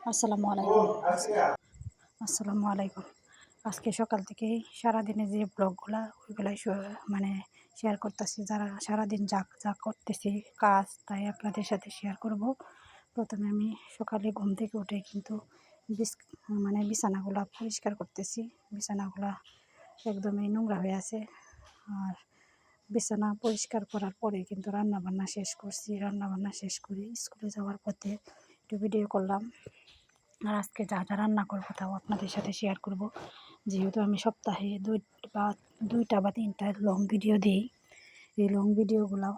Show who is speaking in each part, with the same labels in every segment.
Speaker 1: আসসালামু আলাইকুম। আসসালামু আলাইকুম। আজকে সকাল থেকেই সারাদিনে যে ব্লগগুলা ওইগুলাই মানে শেয়ার করতেছি। যারা সারাদিন যা যা করতেছি কাজ, তাই আপনাদের সাথে শেয়ার করব। প্রথমে আমি সকালে ঘুম থেকে উঠে কিন্তু বিছ মানে বিছানাগুলা পরিষ্কার করতেছি। বিছানাগুলা একদমই নোংরা হয়ে আছে। আর বিছানা পরিষ্কার করার পরে কিন্তু রান্নাবান্না শেষ করছি। রান্নাবান্না শেষ করে স্কুলে যাওয়ার পথে একটু ভিডিও করলাম। আর আজকে যা যা রান্না করবো তাও আপনাদের সাথে শেয়ার করব। যেহেতু আমি সপ্তাহে দুইটা বা তিনটা লং ভিডিও দিই, এই লং ভিডিওগুলাও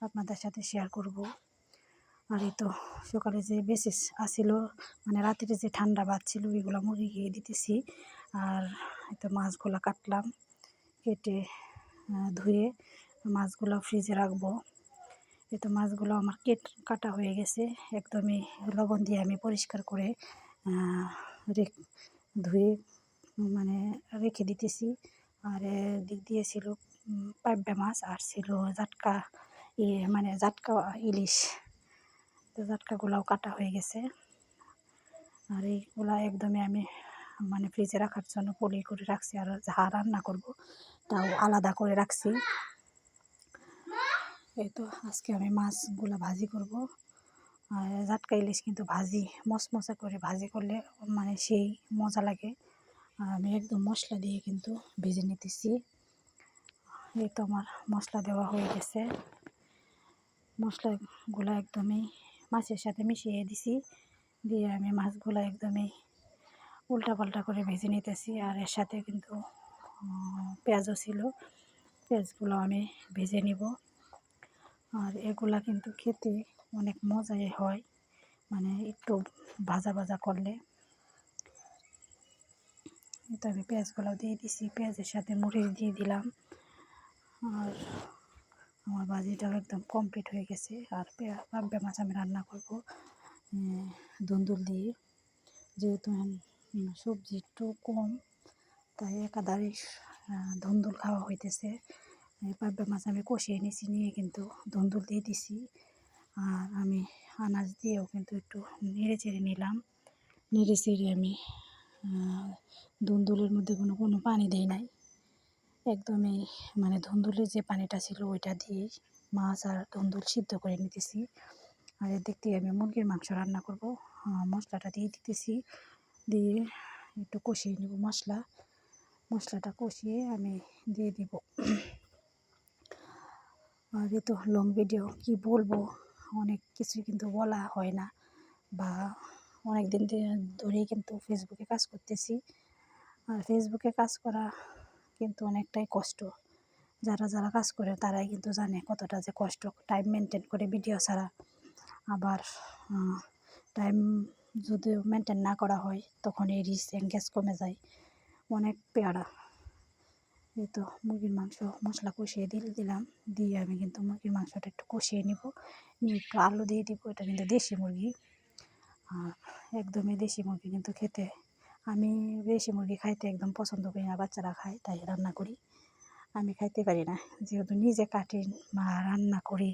Speaker 1: আপনাদের সাথে শেয়ার করব। আর এই তো সকালে যে বেসিস আসিল, মানে রাতের যে ঠান্ডা ভাত ছিল ওইগুলো মুরগিকে দিতেছি। আর এই তো মাছগুলো কাটলাম, কেটে ধুয়ে মাছগুলো ফ্রিজে রাখবো। এই তো মাছগুলো আমার কাটা হয়ে গেছে, একদমই লবণ দিয়ে আমি পরিষ্কার করে ধুয়ে মানে রেখে দিতেছি। আর দিক দিয়ে ছিল পাবদা মাছ, আর ছিল জাটকা মানে জাটকা ইলিশ। তো জাটকাগুলাও কাটা হয়ে গেছে। আর এইগুলা একদমই আমি মানে ফ্রিজে রাখার জন্য পলি করে রাখছি। আর যা রান্না করব তাও আলাদা করে রাখছি। এই তো আজকে আমি মাছগুলো ভাজি করব। আর জাটকা ইলিশ কিন্তু ভাজি মশমশা করে ভাজি করলে মানে সেই মজা লাগে। আর আমি একদম মশলা দিয়ে কিন্তু ভেজে নিতেছি। এই তো আমার মশলা দেওয়া হয়ে গেছে। মশলাগুলো একদমই মাছের সাথে মিশিয়ে দিছি, দিয়ে আমি মাছগুলো একদমই উল্টাপাল্টা করে ভেজে নিতেছি। আর এর সাথে কিন্তু পেঁয়াজও ছিল, পেঁয়াজগুলো আমি ভেজে নিব। আর এগুলা কিন্তু খেতে অনেক মজাই হয়, মানে একটু ভাজা ভাজা করলে। তো আমি পেঁয়াজগুলো দিয়ে দিছি, পেঁয়াজের সাথে মরিচ দিয়ে দিলাম। আর আমার ভাজিটাও একদম কমপ্লিট হয়ে গেছে। আর পাবদা মাছ আমি রান্না করব ধুন্দুল দিয়ে। যেহেতু সবজি একটু কম, তাই একাধারে ধুন্দুল খাওয়া হইতেছে। পাবদা মাছ আমি কষিয়ে নিয়েছি, নিয়ে কিন্তু ধুন্দুল দিয়ে দিছি। আর আমি আনাজ দিয়েও কিন্তু একটু নেড়ে চেড়ে নিলাম। নেড়ে চেড়ে আমি ধুন্দুলের মধ্যে কোনো পানি দেই নাই, একদমই মানে ধুন্দুলের যে পানিটা ছিল ওইটা দিয়ে মাছ আর ধুন্দুল সিদ্ধ করে নিতেছি। আর এদিক থেকে আমি মুরগির মাংস রান্না করব। মশলাটা দিয়ে দিতেছি, দিয়ে একটু কষিয়ে নেব। মশলাটা কষিয়ে আমি দিয়ে দিব। আর এই তো লং ভিডিও কি বলবো, অনেক কিছু কিন্তু বলা হয় না, বা অনেক দিন ধরেই কিন্তু ফেসবুকে কাজ করতেছি। আর ফেসবুকে কাজ করা কিন্তু অনেকটাই কষ্ট। যারা যারা কাজ করে তারাই কিন্তু জানে কতটা যে কষ্ট, টাইম মেনটেন করে ভিডিও ছাড়া। আবার টাইম যদি মেনটেন না করা হয় তখন এই রিচ এঙ্গেজ কমে যায়, অনেক পেয়ারা। এই তো মুরগির মাংস মশলা কষিয়ে দিলাম, দিয়ে আমি কিন্তু মুরগির মাংসটা একটু কষিয়ে নিব, নিয়ে একটু আলু দিয়ে দিব। এটা কিন্তু দেশি মুরগি। আর একদমই দেশি মুরগি কিন্তু খেতে, আমি দেশি মুরগি খাইতে একদম পছন্দ করি না, বাচ্চারা খায় তাই রান্না করি। আমি খাইতে পারি না, যেহেতু নিজে কাটি বা রান্না করি।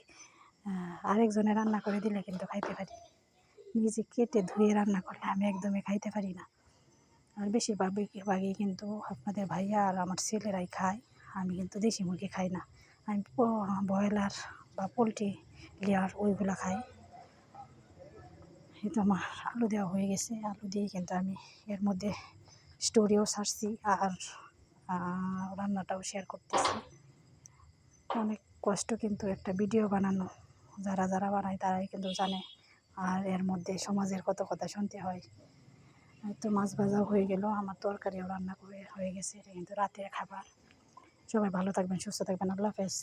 Speaker 1: আরেকজনে রান্না করে দিলে কিন্তু খাইতে পারি, নিজে কেটে ধুয়ে রান্না করলে আমি একদমই খাইতে পারি না। আর বেশিরভাগই কিন্তু আপনাদের ভাইয়া আর আমার ছেলেরাই খায়, আমি কিন্তু দেশি মুরগি খাই না। আমি ব্রয়লার বা পোলট্রি লেয়ার ওইগুলো খাই। এই তো আমার আলু দেওয়া হয়ে গেছে, আলু দিয়ে কিন্তু আমি এর মধ্যে স্টোরিও ছাড়ছি আর রান্নাটাও শেয়ার করতেছি। অনেক কষ্ট কিন্তু একটা ভিডিও বানানো, যারা যারা বানায় তারাই কিন্তু জানে। আর এর মধ্যে সমাজের কত কথা শুনতে হয়। তো মাছ ভাজাও হয়ে গেল, আমার তরকারিও রান্না করে হয়ে গেছে। এটা কিন্তু রাতের খাবার। সবাই ভালো থাকবেন, সুস্থ থাকবেন। আল্লাহ হাফেজ।